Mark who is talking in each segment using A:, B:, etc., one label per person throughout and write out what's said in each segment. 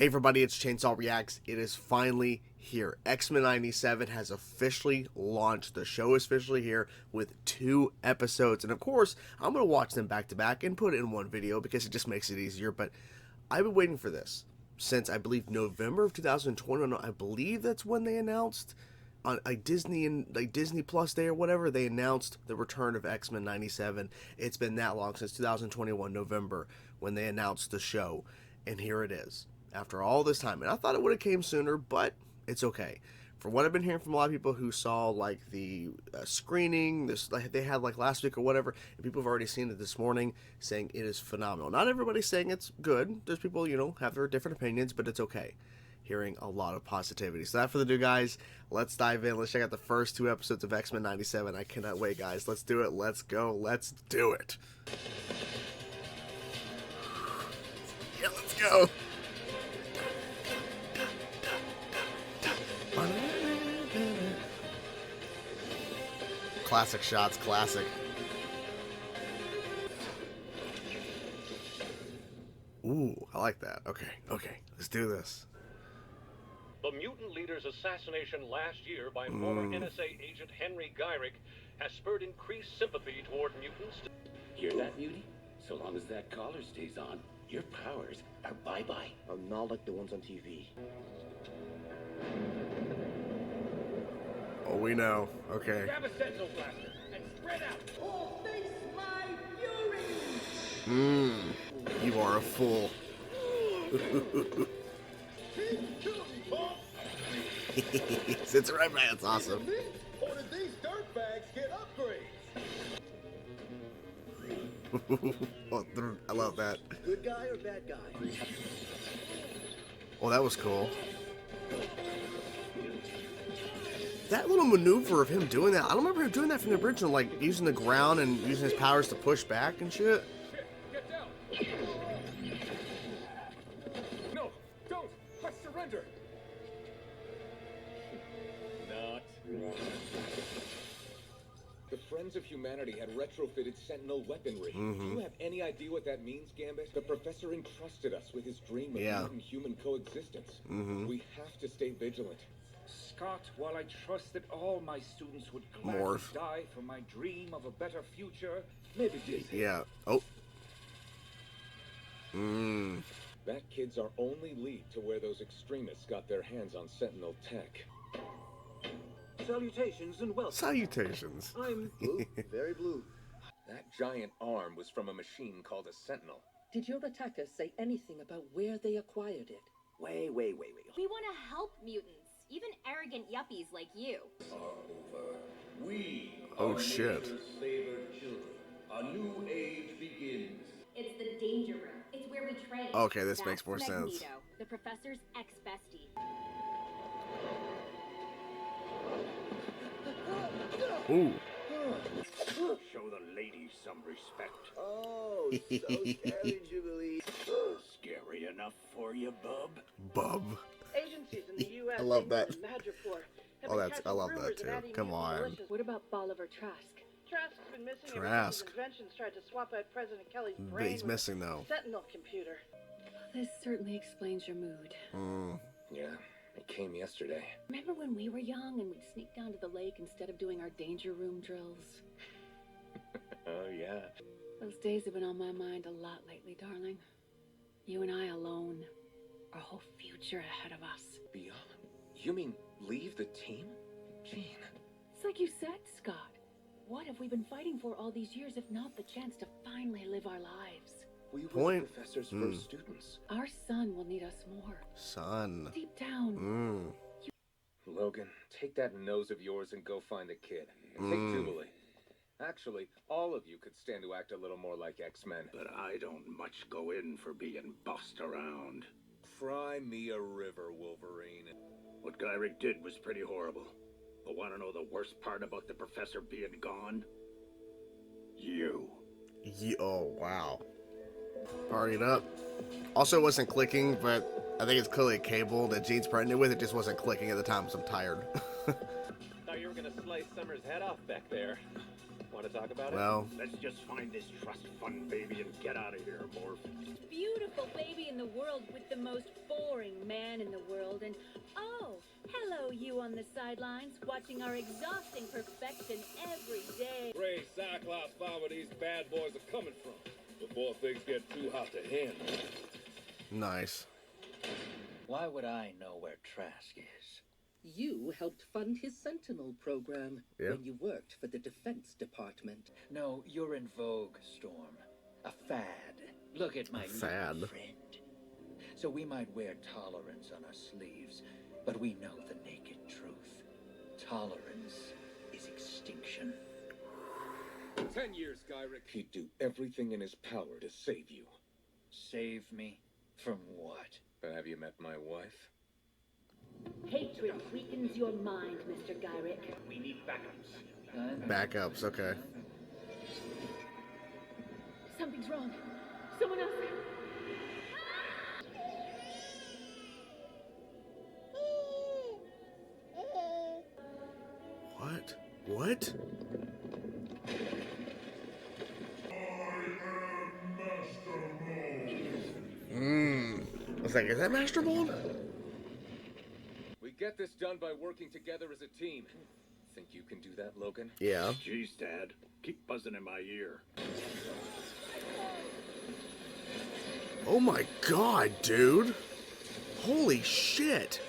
A: Hey everybody, it's Chainsaw Reacts. It is finally here. X-Men 97 has officially launched. The show is officially here with 2 episodes. And of course, I'm going to watch them back to back and put it in one video because it just makes it easier. But I've been waiting for this since, I believe, November of 2020. I believe that's when they announced on Disney and Disney Plus Day or whatever, they announced the return of X-Men 97. It's been that long, since 2021 November, when they announced the show. And here it is. After all this time, and I thought it would have came sooner, but it's okay. From what I've been hearing from a lot of people who saw like the screening, this like they had like last week or whatever, and people have already seen it this morning, saying it is phenomenal. Not everybody's saying it's good. There's people, have their different opinions, but it's okay. Hearing a lot of positivity. So that for the new guys, let's dive in. Let's check out the first 2 episodes of X-Men 97. I cannot wait, guys. Let's do it. Let's go. Let's do it. Yeah, let's go. Classic shots, classic. Ooh, I like that. Okay, let's do this.
B: The mutant leader's assassination last year by former NSA agent Henry Gyrick has spurred increased sympathy toward mutants.
C: Hear that, Beauty? So long as that collar stays on, your powers are bye-bye.
D: Not like the ones on TV.
A: Oh, we know. Okay.
B: Grab a sentinel blaster and spread out.
E: Oh, face my fury!
A: You are a fool. Sits right by. That's awesome.
E: Or did these dirtbags get upgrades?
A: Oh, I love that.
D: Good guy or bad guy?
A: Oh, that was cool. That little maneuver of him doing that, I don't remember him doing that from the original, like using the ground and using his powers to push back and shit.
B: Get down. No, don't. I surrender. Not.
F: The Friends of Humanity had retrofitted Sentinel weaponry. Do you have any idea what that means, Gambit? The Professor entrusted us with his dream of mutant-human coexistence. We have to stay vigilant.
G: Scott, while I trust that all my students would gladly die for my dream of a better future, maybe Disney.
A: Yeah. Oh.
F: That kid's our only lead to where those extremists got their hands on Sentinel tech.
D: Salutations and welcome.
A: Salutations.
D: I'm blue, very blue.
F: That giant arm was from a machine called a Sentinel.
H: Did your attackers say anything about where they acquired it?
D: Wait.
I: We want to help mutants, even arrogant yuppies like you.
C: We
A: Oh shit.
C: favored children. A new age begins.
I: It's the danger room. It's where we train.
A: Okay, this makes more
I: Magneto,
A: sense.
I: the professor's ex-bestie.
A: Ooh.
C: Show the ladies some respect.
D: Oh, so scary, Jubilee.
C: Scary enough for you, bub?
A: Bub.
E: Agencies in the U.S.
A: I love that.
E: Oh,
A: I love that too. Come on.
H: What about Bolivar Trask?
E: Trask's been missing ever
A: Trask.
E: since his inventions tried to swap out President Kelly's
A: But
E: brain
A: he's
E: with
A: missing though.
E: a Sentinel computer.
H: This certainly explains your mood.
F: Yeah, it came yesterday.
H: Remember when we were young and we'd sneak down to the lake instead of doing our danger room drills?
F: Oh, yeah.
H: Those days have been on my mind a lot lately, darling. You and I alone. Our whole future ahead of us.
F: Beyond? You mean leave the team? Jean.
H: It's like you said, Scott. What have we been fighting for all these years if not the chance to finally live our lives?
F: We were
A: Point.
F: the Professor's first students.
H: Our son will need us more.
A: Son.
H: Deep down.
F: Logan, take that nose of yours and go find the kid. And take Jubilee. Actually, all of you could stand to act a little more like X-Men.
C: But I don't much go in for being bossed around.
F: Cry me a river, Wolverine.
C: What Gyrick did was pretty horrible. But want to know the worst part about the Professor being gone? You.
A: Oh, wow. Partied up. Also, it wasn't clicking, but I think it's clearly a cable that Jean's pregnant with. It just wasn't clicking at the time, so I'm tired.
B: Thought you were gonna slice Summer's head off back there. Want to talk about
A: Well,
C: Let's just find this trust fund baby and get out of here, Morph.
H: Beautiful baby in the world with the most boring man in the world. And oh, hello, you on the sidelines, watching our exhausting perfection every day.
G: Pray Cyclops find where these bad boys are coming from before things get too hot to handle.
A: nice.
J: Why would I know where Trask is?
K: You helped fund his Sentinel program
A: Yeah.
K: when you worked for the Defense Department.
J: No, you're in vogue, Storm. A fad. Look at my
A: fad.
J: little friend. So we might wear tolerance on our sleeves, but we know the naked truth. Tolerance is extinction.
F: 10 years, Gyrick. He'd do everything in his power to save you.
J: Save me? From what?
F: Have you met my wife?
H: Hatred weakens your mind, Mr. Gyrick.
J: We need backups.
A: Backups, okay.
H: Something's wrong. Someone else.
A: What? What? I was like, is that Master Mold?
F: We get this done by working together as a team. Think you can do that, Logan?
A: Yeah.
C: Jeez, Dad. Keep buzzing in my ear.
A: Oh my god, dude. Holy shit.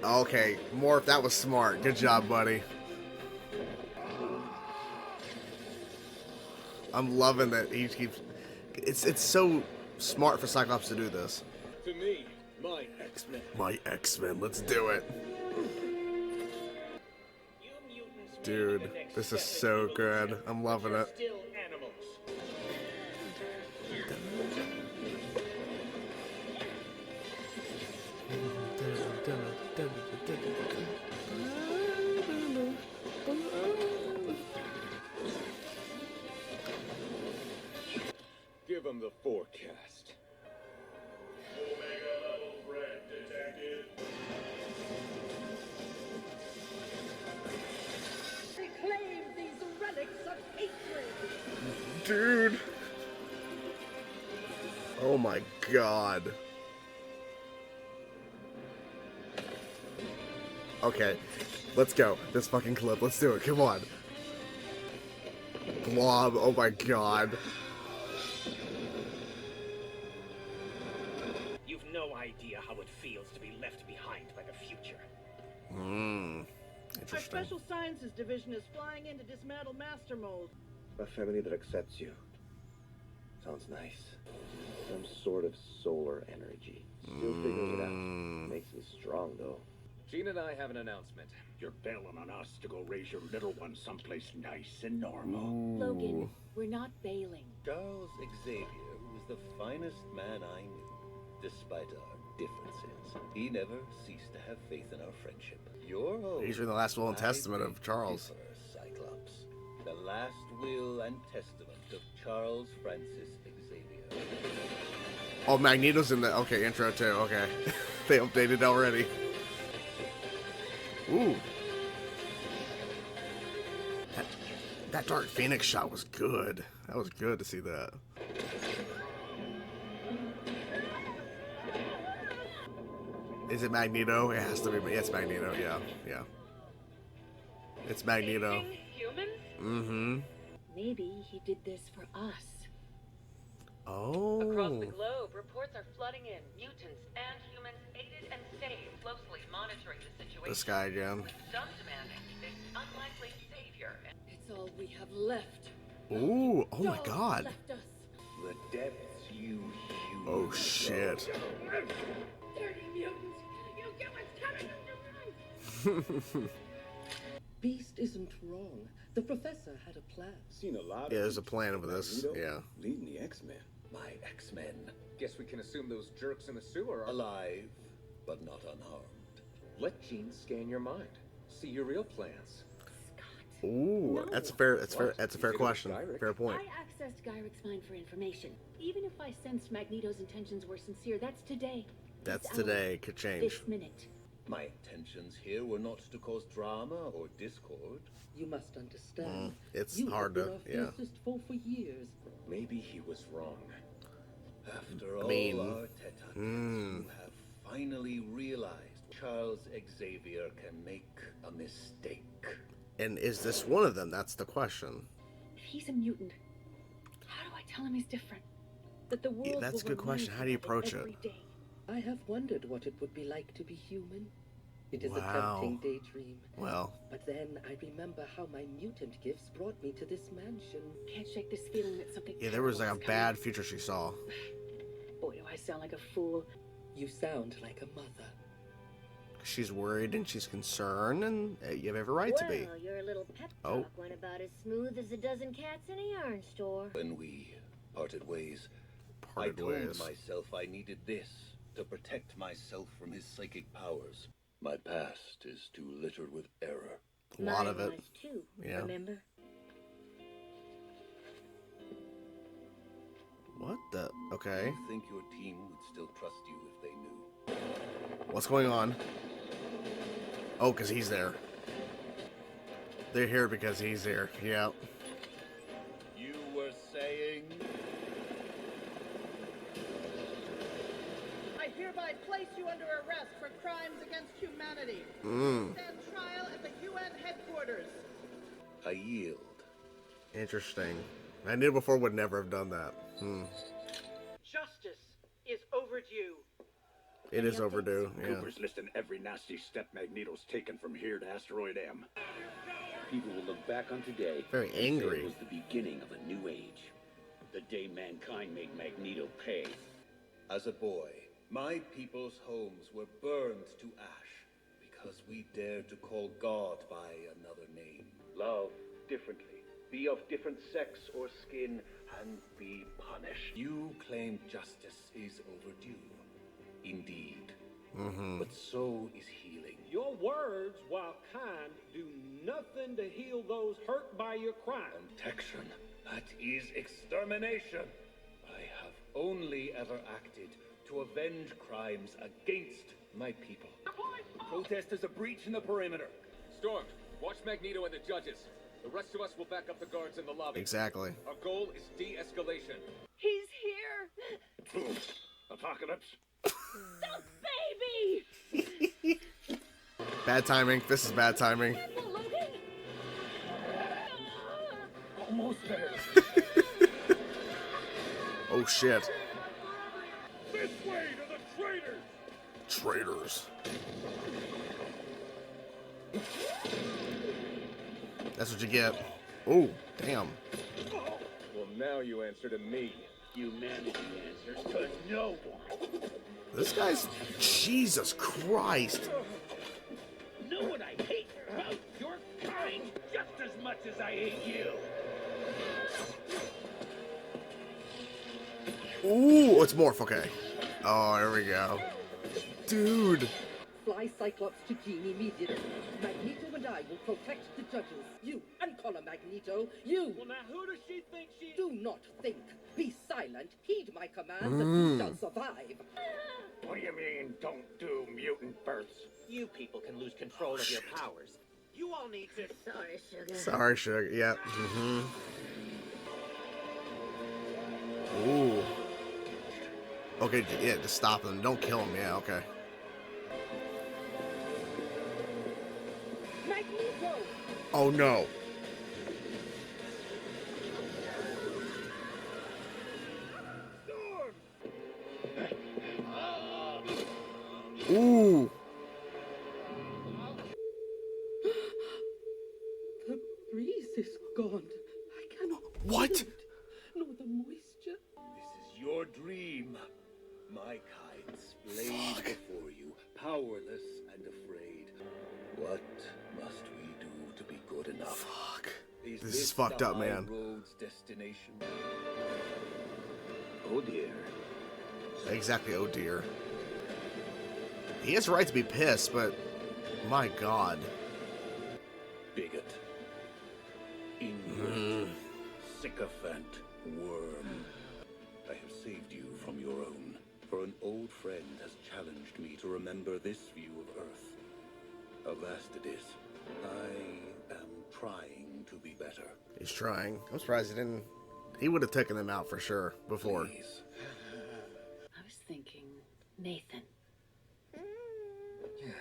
A: Okay, Morph, that was smart. Good job, buddy. I'm loving that he keeps... It's so smart for Cyclops to do this.
F: To me, my X-Men.
A: My X-Men, let's do it. Dude, this is so good. I'm loving it.
B: Still animals.
F: Give him the forecast.
B: Omega level threat detected.
E: Reclaim these relics of hatred.
A: Dude. Oh my god. Okay, let's go. This fucking clip. Let's do it. Come on. Blob. Oh my god.
J: You've no idea how it feels to be left behind by the future.
E: Our
A: Interesting.
E: Special Sciences Division is flying in to dismantle Master Mold.
D: A family that accepts you. Sounds nice. Some sort of solar energy. Still figuring it out. Makes me strong, though.
F: Jean and I have an announcement.
C: You're bailing on us to go raise your little one someplace nice and normal.
H: Logan, we're not bailing.
L: Charles Xavier was the finest man I knew. Despite our differences, he never ceased to have faith in our friendship. Your home.
A: He's reading the last will and
L: I
A: testament of
L: beg
A: Charles.
L: differ, Cyclops. The last will and testament of Charles Francis Xavier.
A: Oh, Magneto's in the intro too. Okay, they updated already. Ooh, that Dark Phoenix shot was good. That was good to see that. Is it Magneto? It has to be. Yeah, it's Magneto. Yeah, yeah. It's Magneto.
H: Saving humans?
A: Mm-hmm.
H: Maybe he did this for us.
A: Oh.
M: Across the globe, reports are flooding in. Mutants and humans aided and saved, closely monitoring the situation.
A: This guy again.
M: With some demanding this unlikely savior.
E: It's all we have left.
A: Ooh. Oh my God.
E: Left us.
C: The depths you humans.
A: Oh shit.
E: Dirty mutants! You get what's coming to you!
K: Beast isn't wrong. The professor had a plan.
F: Seen a lot.
A: Yeah, there's a plan with this. Yeah.
F: Leading the X-Men.
L: My X-Men.
F: Guess we can assume those jerks in the sewer are
L: Alive, but not unharmed.
F: Let Jean scan your mind. See your real plans.
A: Ooh,
H: No.
A: that's fair. That's fair.
F: What?
A: That's a
F: You
A: fair
F: did it with
A: question.
F: Gyrick.
A: Fair point.
H: I accessed Gyric's mind for information. Even if I sensed Magneto's intentions were sincere, that's today.
A: That's
H: This hour,
A: today. Could change.
H: This minute.
L: My intentions here were not to cause drama or discord.
K: You must understand.
A: It's
K: you
A: hard
K: have
A: to,
K: been our fiercest foe for years.
F: Maybe he was wrong.
L: After all
A: mean,
L: our tete-a-tetes, you have finally realized Charles Xavier can make a mistake.
A: And is this one of them? That's the question.
H: If he's a mutant, how do I tell him he's different? That the world
A: That's a
H: will
A: good question.
H: remind
A: How do you
H: him of
A: approach it?
H: every day.
K: I have wondered what it would be like to be human. It is
A: Wow.
K: a tempting daydream.
A: Well,
K: But then I remember how my mutant gifts brought me to this mansion.
H: Can't shake this feeling that something
A: yeah, there was like a
H: terrible is
A: bad future she saw.
H: coming. Boy, do I sound like a fool.
K: You sound like a mother.
A: She's worried and she's concerned, and you have every right to be.
N: Well, your little pep
A: Oh.
N: talk went about as smooth as a dozen cats in a yarn store.
L: When we parted ways,
A: Parted
L: I told
A: ways.
L: myself I needed this to protect myself from his psychic powers. My past is too littered with error.
A: A lot of
N: Mine
A: it.
N: was too,
A: Yeah.
N: remember?
A: What the? Okay.
L: I think your team would still trust you if they knew.
A: What's going on? Oh, because he's there. They're here because he's there. Yeah.
L: You were saying?
O: I hereby place you under arrest for crimes against humanity. Stand trial at the UN headquarters.
L: I yield.
A: Interesting. I knew before would never have done that.
O: Justice is overdue.
A: It is overdue. Yeah.
C: Cooper's listing every nasty step Magneto's taken from here to Asteroid M.
P: People will look back on today
A: Very
P: and say
A: angry.
P: it was the beginning of a new age. The day mankind made Magneto pay.
L: As a boy, my people's homes were burned to ash because we dared to call God by another name.
P: Love differently. Be of different sex or skin and be punished.
L: You claim justice is overdue. Indeed.
A: Mm-hmm.
L: But so is healing.
B: Your words, while kind, do nothing to heal those hurt by your crime.
L: Protection. That is extermination. I have only ever acted to avenge crimes against my people.
P: Protest is a breach in the perimeter.
F: Storm, watch Magneto and the judges. The rest of us will back up the guards in the lobby.
A: Exactly.
F: Our goal is de-escalation.
H: He's here!
C: Apocalypse.
H: Stop, baby!
A: Bad timing. This is bad timing.
P: Almost there.
A: Oh shit.
B: This way to the traitors!
A: Traitors. That's what you get. Oh, damn.
F: Well, now you answer to me.
P: Humanity answers to no one.
A: This guy's... Jesus Christ.
P: Know what I hate about your kind just as much as I hate you.
A: Ooh, it's morph. Okay. Oh, here we go. Dude.
K: Fly Cyclops to Jean immediately. Magneto and I will protect the judges. You, Uncolor Magneto, you!
B: Well, now who does she think she is?
K: Do not think. Be silent. Heed my commands, and you shall survive.
C: What do you mean, don't do mutant births?
Q: You people can lose control of your powers.
O: You all need to.
N: Sorry, sugar.
A: Sorry, sugar. Yep. Mm-hmm. Ooh. Okay, yeah, just stop him. Don't kill him. Yeah, okay.
K: Magneto!
A: Oh, no. Ooh.
K: The breeze is gone. I cannot.
A: What?
K: feel it, nor the moisture.
L: This is your dream. My kind splayed before you, powerless and afraid. What must we do to be good enough?
A: Fuck.
L: Is
A: This is
L: this
A: fucked
L: the
A: up,
L: high
A: man.
L: road's destination?
C: Oh dear.
A: Exactly, oh dear. He has a right to be pissed, but my god.
L: Bigot. Invert. Sycophant. Worm. I have saved you from your own. For an old friend has challenged me to remember this view of Earth. How vast it is. I am trying to be better.
A: He's trying. I'm surprised he didn't. He would have taken them out for sure before.
L: Please.
M: I was thinking Nathan.
F: Yeah,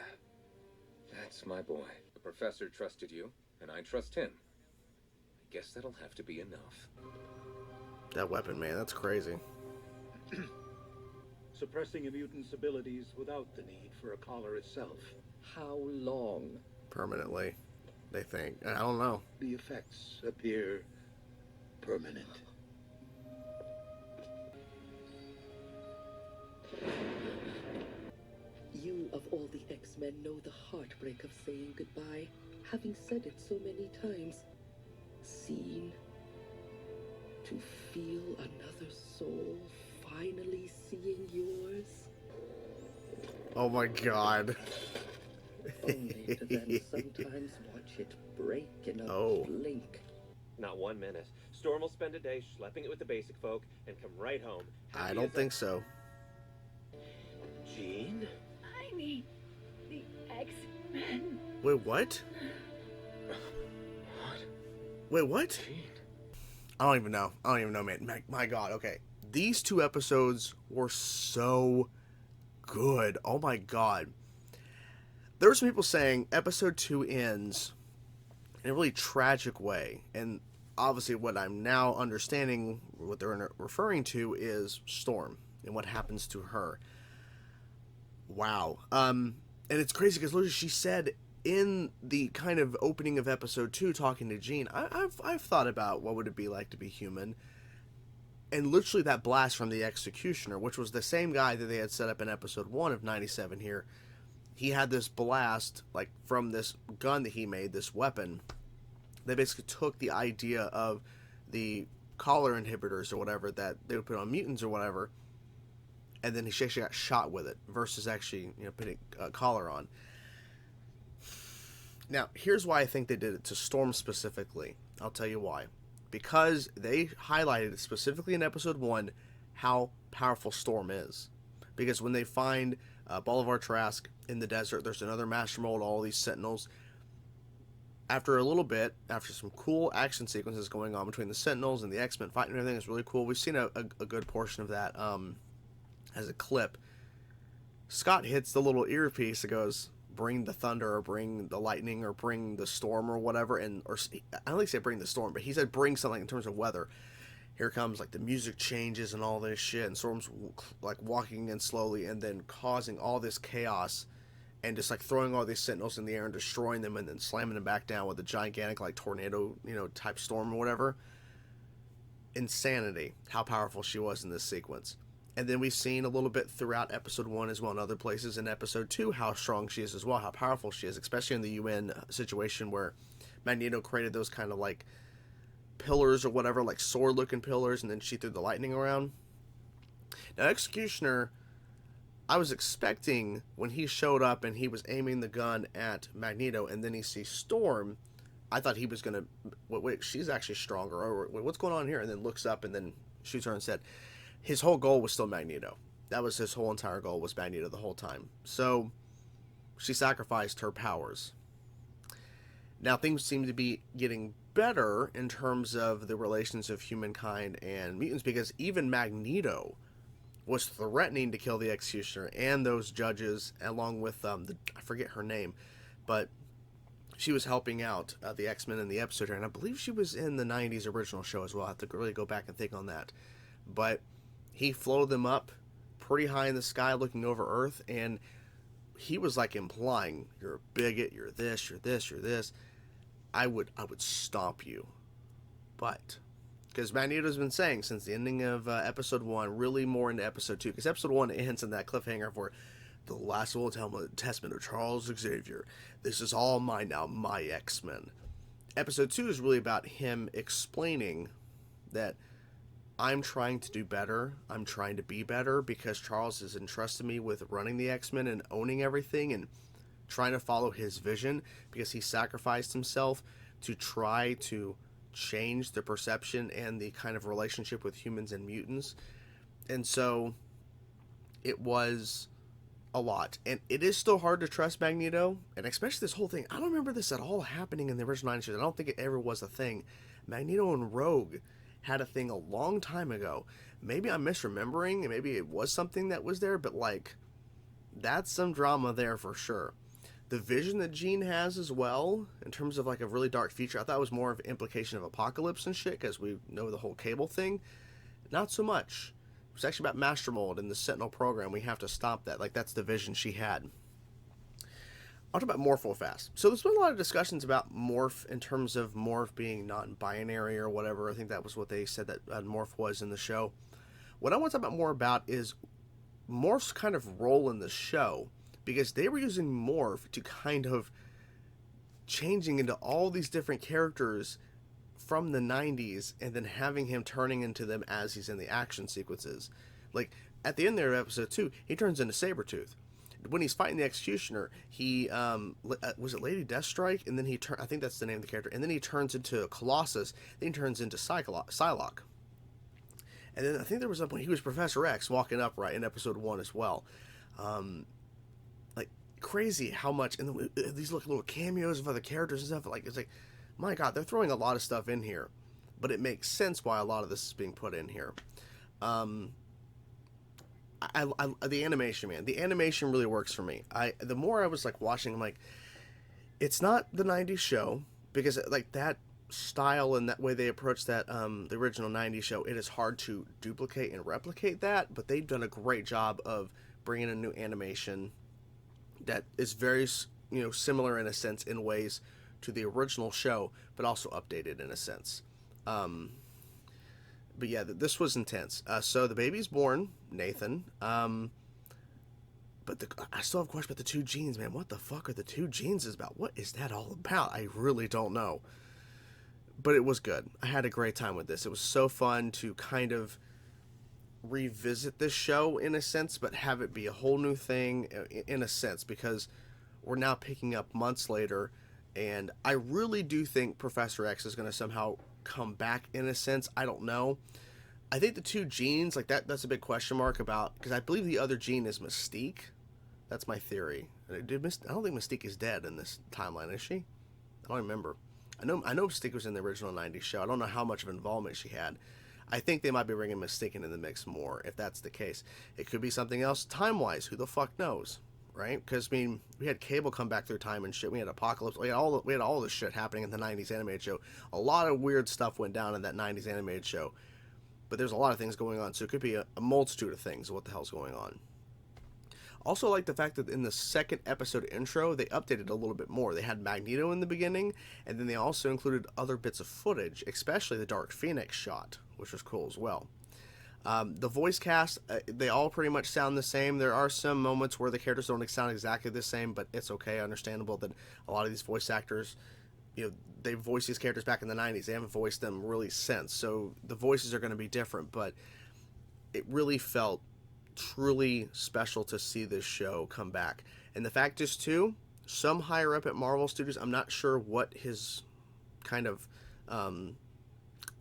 F: that's my boy. The professor trusted you, and I trust him. I guess that'll have to be enough.
A: That weapon, man, that's crazy.
R: Suppressing a mutant's abilities without the need for a collar itself.
J: How long?
A: Permanently, they think. I don't know.
R: The effects appear permanent.
K: You, of all the X-Men, know the heartbreak of saying goodbye, having said it so many times. Seen. To feel another soul finally seeing yours.
A: Oh my god.
K: Only to then sometimes watch it break in a blink.
Q: Not 1 minute. Storm will spend a day schlepping it with the basic folk and come right home.
A: I don't think so.
Q: Jean?
H: I need the X-Men.
A: Wait, what? Wait, what? I don't even know, man. My god, okay. These 2 episodes were so good. Oh my god. There were some people saying episode 2 ends in a really tragic way. And obviously what I'm now understanding, what they're referring to, is Storm and what happens to her. Wow. And it's crazy because literally she said in the kind of opening of episode 2, talking to Jean, I've thought about what would it be like to be human. And literally that blast from the Executioner, which was the same guy that they had set up in episode 1 of 97 here, he had this blast, like, from this gun that he made, this weapon. They basically took the idea of the collar inhibitors or whatever that they would put on mutants or whatever, and then he actually got shot with it versus actually, putting a collar on. Now, here's why I think they did it to Storm specifically. I'll tell you why. Because they highlighted specifically in episode 1 how powerful Storm is. Because when they find Bolivar Trask in the desert, there's another master mold, all these Sentinels. After a little bit, after some cool action sequences going on between the Sentinels and the X-Men fighting and everything, it's really cool. We've seen a good portion of that as a clip. Scott hits the little earpiece that goes, bring the thunder or bring the lightning or bring the storm or whatever, I don't think he said bring the storm, but he said bring something in terms of weather. Here comes, like, the music changes and all this shit, and Storm's like walking in slowly and then causing all this chaos and just like throwing all these Sentinels in the air and destroying them and then slamming them back down with a gigantic, like, tornado, type storm or whatever. Insanity how powerful she was in this sequence. And then we've seen a little bit throughout episode 1 as well, in other places in episode 2, how strong she is as well, how powerful she is, especially in the UN situation where Magneto created those kind of, like, pillars or whatever, like sword-looking pillars, and then she threw the lightning around. Now, Executioner, I was expecting when he showed up and he was aiming the gun at Magneto, and then he sees Storm, I thought he was going to, wait, she's actually stronger, or wait, what's going on here? And then looks up and then shoots her instead. His whole goal was still Magneto. That was his whole entire goal, was Magneto the whole time. So she sacrificed her powers. Now things seem to be getting better in terms of the relations of humankind and mutants, because even Magneto was threatening to kill the Executioner and those judges, along with I forget her name, but she was helping out the X-Men in the episode here, and I believe she was in the 90s original show as well. I have to really go back and think on that. But he floated them up pretty high in the sky looking over Earth, and he was like implying, you're a bigot, you're this, you're this, you're this. I would stomp you. But because Magneto's been saying since the ending of episode 1, really more into episode 2, because episode 1 ends in that cliffhanger for the last Old Testament of Charles Xavier. This is all mine now, my X-Men. Episode 2 is really about him explaining that I'm trying to do better. I'm trying to be better because Charles has entrusted me with running the X-Men and owning everything and trying to follow his vision, because he sacrificed himself to try to change the perception and the kind of relationship with humans and mutants. And so it was a lot. And it is still hard to trust Magneto, and especially this whole thing. I don't remember this at all happening in the original 90s. I don't think it ever was a thing. Magneto and Rogue had a thing a long time ago. Maybe I'm misremembering, and maybe it was something that was there, but like, that's some drama there for sure. The vision that Jean has as well, in terms of like a really dark future, I thought it was more of an implication of apocalypse and shit, because we know the whole Cable thing. Not so much. It was actually about Master Mold and the Sentinel program. We have to stop that. Like, that's the vision she had. I'll talk about Morph real fast. So there's been a lot of discussions about Morph in terms of Morph being non-binary or whatever. I think that was what they said that Morph was in the show. What I want to talk about more about is Morph's kind of role in the show, because they were using Morph to kind of changing into all these different characters from the 90s, and then having him turning into them as he's in the action sequences. Like, at the end there of episode 2, he turns into Sabretooth. When he's fighting the Executioner, he, was it Lady Deathstrike? And then he I think that's the name of the character. And then he turns into Colossus, then he turns into Psylocke. And then I think there was when he was Professor X walking upright in episode 1 as well. Like, crazy how much, and these little cameos of other characters and stuff, like, it's like, my God, they're throwing a lot of stuff in here, but it makes sense why a lot of this is being put in here. The animation, man, the animation really works for me. The more I was like watching, I'm like, it's not the 90s show, because like that style and that way they approach that, the original 90s show, it is hard to duplicate and replicate that, but they've done a great job of bringing a new animation that is very, similar in a sense, in ways, to the original show, but also updated in a sense. But yeah, this was intense. So the baby's born, Nathan. But I still have a question about the two genes, man. What the fuck are the two genes about? What is that all about? I really don't know. But it was good. I had a great time with this. It was so fun to kind of revisit this show in a sense, but have it be a whole new thing in a sense, because we're now picking up months later. And I really do think Professor X is going to somehow come back in a sense. I don't know. I think the two genes, like that's a big question mark about, because I believe the other gene is Mystique. That's my theory. I don't think Mystique is dead in this timeline, is she? I don't remember. I know Mystique was in the original 90s show. I don't know how much of involvement she had. I think they might be bringing Mystique into the mix more, if that's the case. It could be something else time-wise. Who the fuck knows? Right? Because, I mean, we had Cable come back through time and shit. We had Apocalypse. We had all this shit happening in the 90s animated show. A lot of weird stuff went down in that 90s animated show. But there's a lot of things going on. So it could be a multitude of things of what the hell's going on. Also, I like the fact that in the second episode intro, they updated a little bit more. They had Magneto in the beginning, and then they also included other bits of footage, especially the Dark Phoenix shot, which was cool as well. The voice cast, they all pretty much sound the same. There are some moments where the characters don't sound exactly the same, but it's okay, understandable that a lot of these voice actors, they voiced these characters back in the 90s. They haven't voiced them really since, so the voices are going to be different, but it really felt truly special to see this show come back. And the fact is, too, some higher up at Marvel Studios, I'm not sure what his kind of...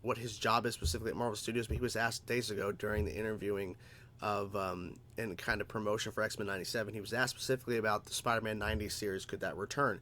A: what his job is specifically at Marvel Studios, but he was asked days ago during the interviewing of and kind of promotion for X-Men 97. He was asked specifically about the Spider-Man 90s series. Could that return?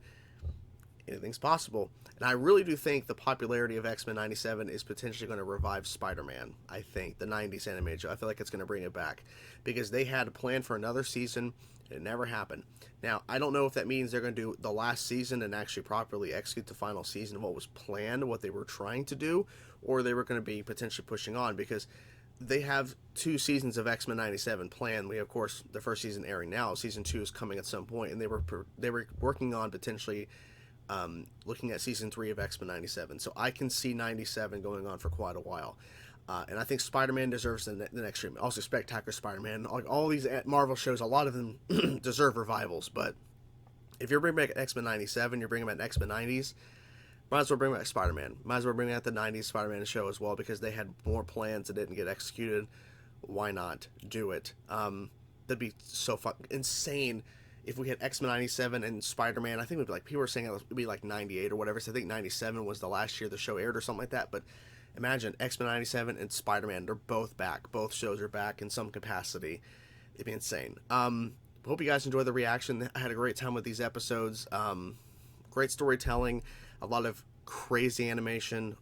A: Anything's possible. And I really do think the popularity of X-Men 97 is potentially going to revive Spider-Man. I think the 90s animated show, I feel like it's going to bring it back, because they had a plan for another season. It never happened. Now, I don't know if that means they're going to do the last season and actually properly execute the final season of what was planned, what they were trying to do, or they were going to be potentially pushing on, because they have 2 seasons of X-Men 97 planned. We have, of course, the first season airing now. Season 2 is coming at some point, and they were working on potentially looking at season 3 of X-Men 97. So I can see 97 going on for quite a while. And I think Spider-Man deserves the next treatment. Also, Spectacular Spider-Man. All these Marvel shows, a lot of them deserve revivals. But if you're bringing back X-Men 97, you're bringing back X-Men 90s, might as well bring back Spider-Man. Might as well bring back the 90s Spider-Man show as well, because they had more plans that didn't get executed. Why not do it? That'd be so insane if we had X-Men 97 and Spider-Man. I think it would be like, people were saying it would be like 98 or whatever. So I think 97 was the last year the show aired or something like that. But imagine X-Men 97 and Spider-Man, they're both back. Both shows are back in some capacity. It'd be insane. Hope you guys enjoyed the reaction. I had a great time with these episodes. Great storytelling, a lot of crazy animation,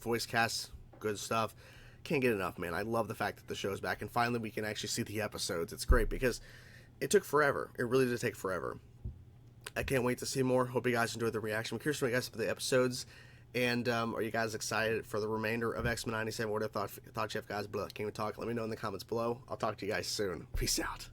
A: voice casts, good stuff. Can't get enough, man. I love the fact that the show's back, and finally we can actually see the episodes. It's great because it took forever. It really did take forever. I can't wait to see more. Hope you guys enjoyed the reaction. I'm curious to know you guys for the episodes. And are you guys excited for the remainder of X-Men 97? What are thoughts you have, guys? Can't even talk. Let me know in the comments below. I'll talk to you guys soon. Peace out.